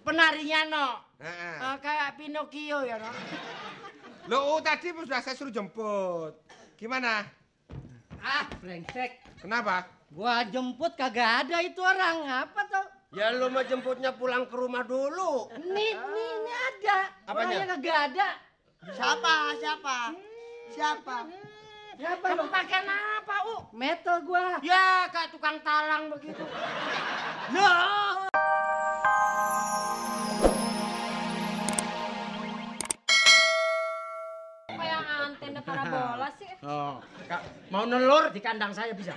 penarinya no. Kayak Pinocchio ya no. Loh, tadi sudah saya suruh jemput. Gimana? Brengsek. Kenapa? Gua jemput kagak ada itu orang. Apa tuh? Ya lu mau jemputnya pulang ke rumah dulu. Ini ada. Apanya? Orangnya kagak ada. Siapa? Kamu pakai apa, Metal gua. Ya, kayak tukang talang begitu. No. Kayak antena parabola sih. Oh, mau nelur di kandang saya bisa.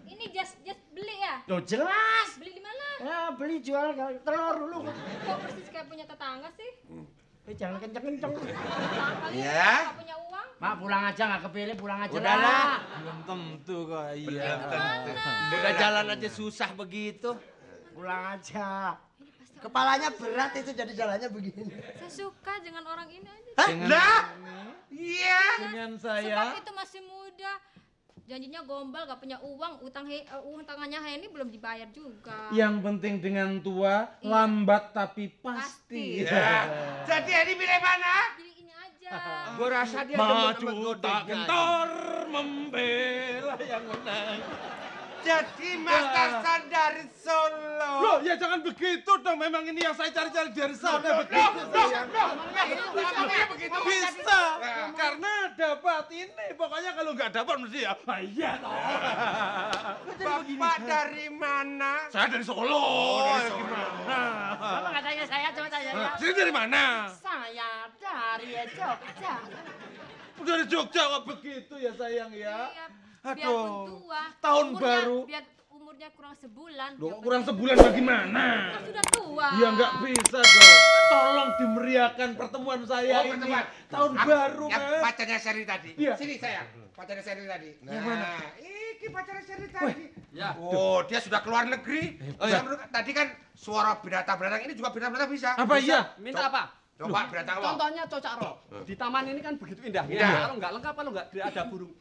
Ini just beli ya? Loh, jelas. Beli di mana? Ya, beli jual telur dulu. Kok persis kayak punya tetangga sih? Jangan kenceng-kenceng. Ya. Nggak punya uang? Mak, pulang aja, nggak kepilih, pulang aja. Udahlah. Belum tentu kok, iya. Udah jalan aja susah begitu. Pulang aja. Kepalanya berat itu jadi jalannya begini. Saya suka dengan orang ini aja. Lah? Iya. Dengan Sebab saya. itu masih muda. Janjinya gombal, gak punya uang, tangannya Henny belum dibayar juga. Yang penting dengan tua, lambat tapi pasti. Ya. Jadi ini pilih mana? Pilih ini aja. Gua rasa dia Maju tak gentar membela yang menang. Jadi Mas Tarsan dari Solo. Loh, ya jangan begitu dong. Memang ini yang saya cari-cari dari sana. Begitu. Begitu. Bisa. Karena dapat ini. Pokoknya kalau nggak dapat mesti ya. Iya toh. Bapak dari mana? Saya dari Solo. dari Ya, Solo. gimana? Bapak nggak tanya saya, coba tanya saya. Sini dari mana? Saya dari Jogja. Dari Jogja kok begitu ya sayang ya. Iya, Aduh, biarpun tua. tahun umurnya- baru. Biar umurnya kurang sebulan. Loh, yang kurang penting. sebulan bagaimana? Kan sudah tua. Ya nggak bisa dong. Tolong dimeriahkan pertemuan saya Oh, ini. pertemuan. Tahun baru, Yang Mas. pacarnya Sherry tadi. Iya. Sini sayang. Pacarnya Sherry tadi. Yang mana? Iki pacarnya Sherry tadi. Ya. Oh, dia sudah keluar negeri. Tadi kan suara binatang-binatang ini juga binatang-binatang bisa. Apa iya? Minta apa? Coba binatang apa? Contohnya cocak roh. Di taman ini kan begitu indah. Iya. Ya. Kalau nggak lengkap, kalau nggak ada burung.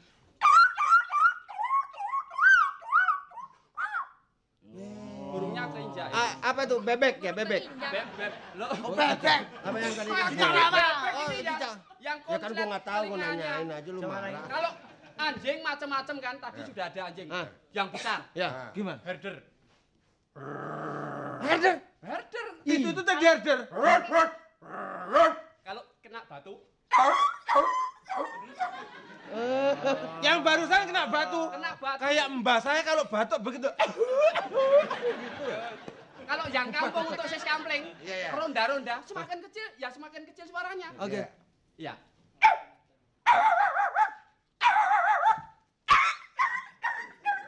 Burungnya keinjak. Apa tuh bebek ya bebek? Keinjak. Beb. Loh. Bebek. Apa yang tadi? Oh, cicak. Yang Ya kan gua nggak tahu, gua telingannya. nanyain aja lu marah. Kalau anjing macam-macam kan tadi sudah ada anjing. Ah. Yang besar. Ya. Gimana? Herder. Herder. Herder. Itu tadi herder. Kalau kena batu. Yang barusan kena batu. Kena batu. Kayak mbak saya kalau batuk begitu. Kalau yang kampung untuk sis kampling, Iya, iya. ronda-ronda, semakin kecil, ya semakin kecil suaranya. Oke. Iya.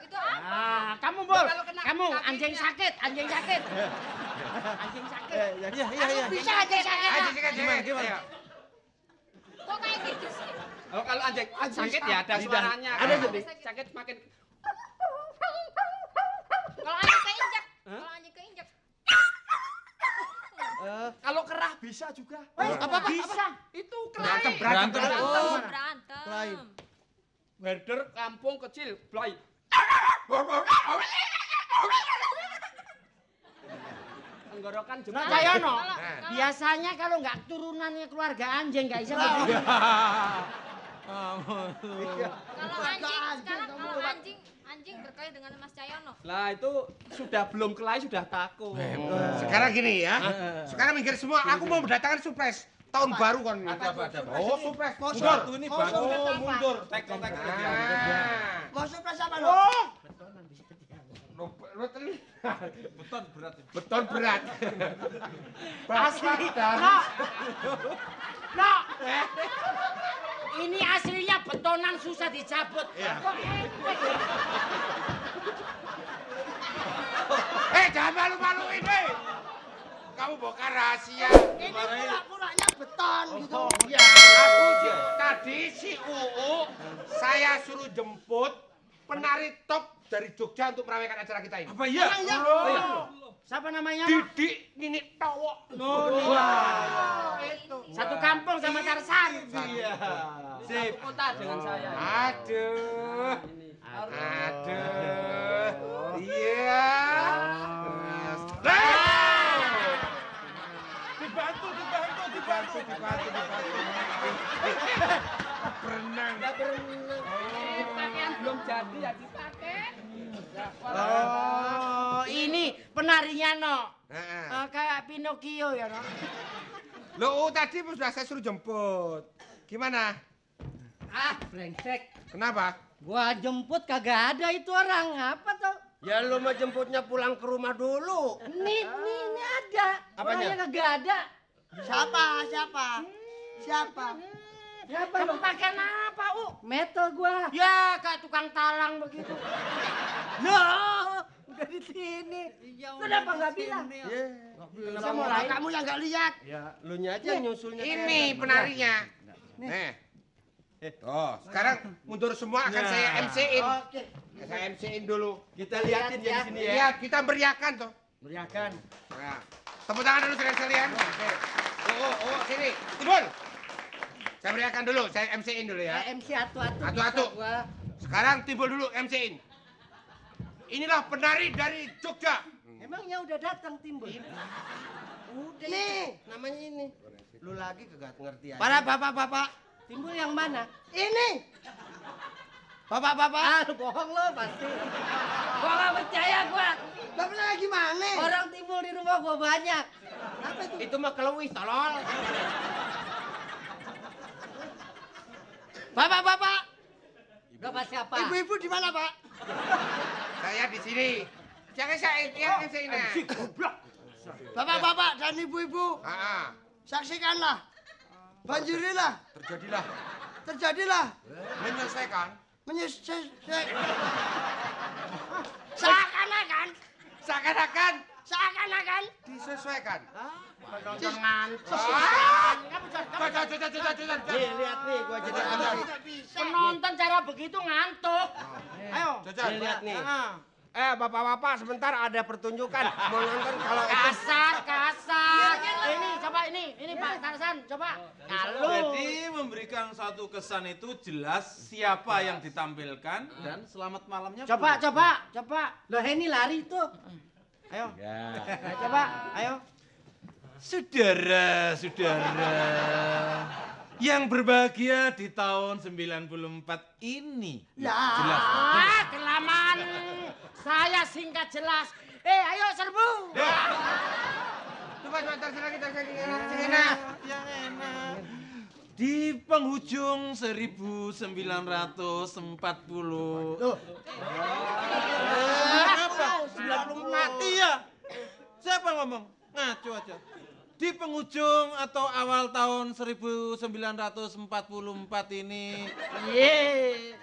Itu apa? Kamu Bol. Kalau kena Kamu kakinya. anjing sakit. Anjing sakit. Iya. Bisa anjing sakit. Gimana? Kok kayak gitu sih? Oh, kalau anjing sakit ya ada suaranya. Ada Kalau tuh. sakit semakin. Kalau anjing keinjak. Kalau anjing keinjak. Kalau kerah bisa juga. Apa? Bisa. Itu kerah. Berantem. Oh, berantem. Lain. Herder kampung kecil, Blay. Tenggorokan Nah, jempol. Cayono, Kalau- biasanya kalau nggak turunannya keluarga anjing nggak bisa begitu. Kalau anjing sekarang kalau anjing berkelahi dengan Mas Cayono. Lah itu sudah belum kelahi sudah takut. Sekarang gini ya. Sekarang minggir semua. Aku mau mendatangkan surprise. Tahun baru kan. Ada. Oh, surprise. Mundur. Ini bagus. Mundur. Tek. Ah. Mau surprise apa lo? Oh. Beton berat. Beton berat. Asli. No. Ini aslinya betonan susah dicabut. Iya. Kok enteng? Jangan malu-maluin, weh. Kamu bongkar rahasia. Ini pura-puranya beton gitu. Ya, tadi si UU saya suruh jemput penari top dari Jogja untuk meramaikan acara kita ini. Apa iya? Siapa namanya? Didik Nini Towok. Satu kampung sama Tarsan. Iya. Sip. Kota dengan saya. Aduh. Ini. Aduh. Iya. belum jadi ya dipakai. Oh, ini penarinya no. Heeh. Kayak Pinocchio ya no. Loh, tadi sudah saya suruh jemput. Gimana? Ah, brengsek. Kenapa? Gua jemput kagak ada itu orang. Apa tuh? Ya lu mau jemputnya pulang ke rumah dulu. Ini ada. Apanya? Orangnya kagak ada. Siapa? Kamu pakai apa, Metal gua. Ya, kayak tukang talang begitu. Loh, udah di sini. Kenapa nggak bilang? Kenapa mulai? Kamu yang nggak lihat. Ya, lu nya aja nyusulnya. Ini penarinya. Nih. Oh, sekarang mundur semua akan saya MC-in. Oke. Saya MC-in dulu. Kita liatin ya di sini ya. Iya, kita beriakan tuh. Beriakan. Nah, tepuk tangan dulu sekalian. Oh, sini. Timbul. Saya beriakan dulu, saya MC-in dulu ya. MC atu-atu. Atu-atu. bisa gua. Sekarang Timbul dulu MC-in. Inilah penari dari Jogja. Emangnya udah datang timbul? Udah nih, namanya ini. Lu lagi kagak ngerti aja. Para bapak-bapak. Timbul yang mana? Ini. Bapak-bapak. Ah, bohong lo pasti. Gua gak percaya gua. Bapaknya lagi mana? Orang timbul di rumah gua banyak. Apa itu? Itu mah kelewih, tolol. Bapak-bapak. Bapak siapa? Ibu-ibu di mana, Pak? Saya di sini. Jangan saya yang MC-in. Bapak-bapak dan ibu-ibu. Saksikanlah. Banjirilah. Terjadilah. Menyelesaikan. Seakan-akan. Disesuaikan. Nih, lihat nih, gua jadi MC. Penonton cara begitu ngantuk. Ayo. Nih, lihat nih. Bapak-bapak, sebentar ada pertunjukan. Mau nonton kalau itu. Kasar. Ini coba ini Pak Tarsan, coba. Kalau Jadi memberikan satu kesan itu jelas siapa yang ditampilkan dan selamat malamnya. coba. Loh ini lari tuh. Ayo. Ya. Nah, coba. Ayo. Saudara yang berbahagia di tahun 94 ini. Lah. Jelas. Kelamaan. Saya singkat jelas. Ayo serbu. Coba terserah kita. Yang enak. Di penghujung 1940. Apa? 94. Iya. Siapa ngomong? Ngaco aja. Di penghujung atau awal tahun 1944 ini.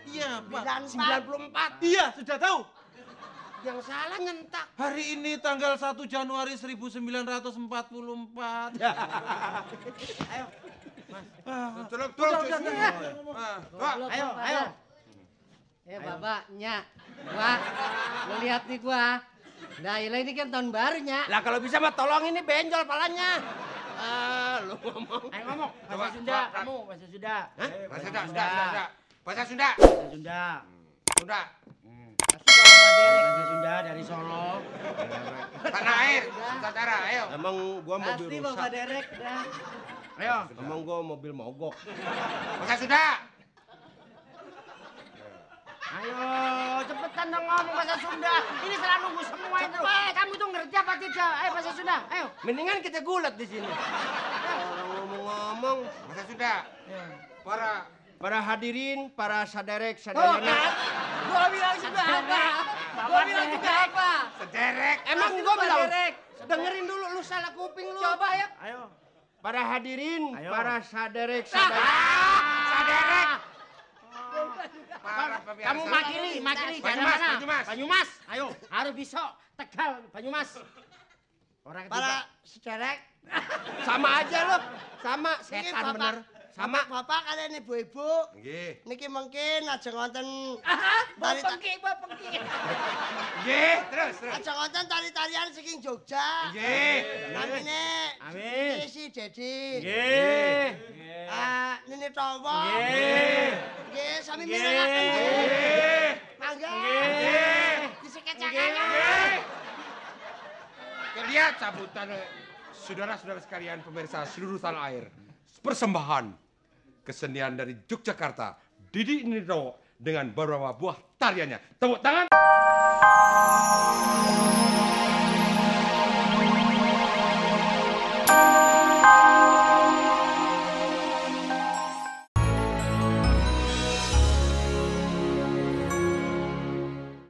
Iya, Pak. 94. Iya, sudah tahu. Yang salah nyentak. Hari ini tanggal 1 Januari 1944. Ayo. Ayo. Bapaknya. Gua lihat nih gua. Nah, ini kan tahun barunya. Lah kalau bisa mah tolong ini benjol palanya. Lu ngomong. Ayo ngomong. Bahasa Sunda. Kamu bahasa Sunda. Bahasa Sunda. Sunda. Pasti Bapak Derek. Bahasa Sunda dari Solo. Tanah air, Nusantara, ayo. Emang gua mobil Pasti Bapak rusak. Derek dah. Ayo. Emang gua mobil mogok. Bahasa Sunda. Ayo, cepetan dong ngomong bahasa Sunda. Ini salah nunggu semua itu. Kamu tuh ngerti apa tidak? Ayo bahasa Sunda, ayo. Mendingan kita gulat di sini. Orang ngomong-ngomong, Bahasa Sunda. para hadirin, para saderek, Tuh sadayana. kan, gua bilang juga apa? Sederek. Emang Pasti gua Bapak bilang, Derek. dengerin dulu, lu salah kuping lu. Coba ya. Ayo. Para hadirin, Ayo. para saderek, sadayana. Saderek. Para pemirsa. Kamu makili, Banyumas, daerah mana? Banyumas. Banyumas. Ayo, harus bisa. Tegal, Banyumas. Orang Para sederek. Sama aja lu. Sama, Niki setan bener. Sama. Bapak kalian ibu-ibu. Nggih. Niki mungkin aja ngonten Bapengki. Nggih, terus. aja ngonten tari-tarian saking Jogja. Nggih. Namine Amin. si Dedi. Nggih. Nini Towo. Nggih. Nggih, sami mirengaken nggih. Nggih. Mangga. Nggih. Disekecakaken. Lihat sambutan saudara-saudara sekalian pemirsa seluruh tanah air. Persembahan kesenian dari Yogyakarta, Didi Nino dengan beberapa buah tariannya. Tepuk tangan.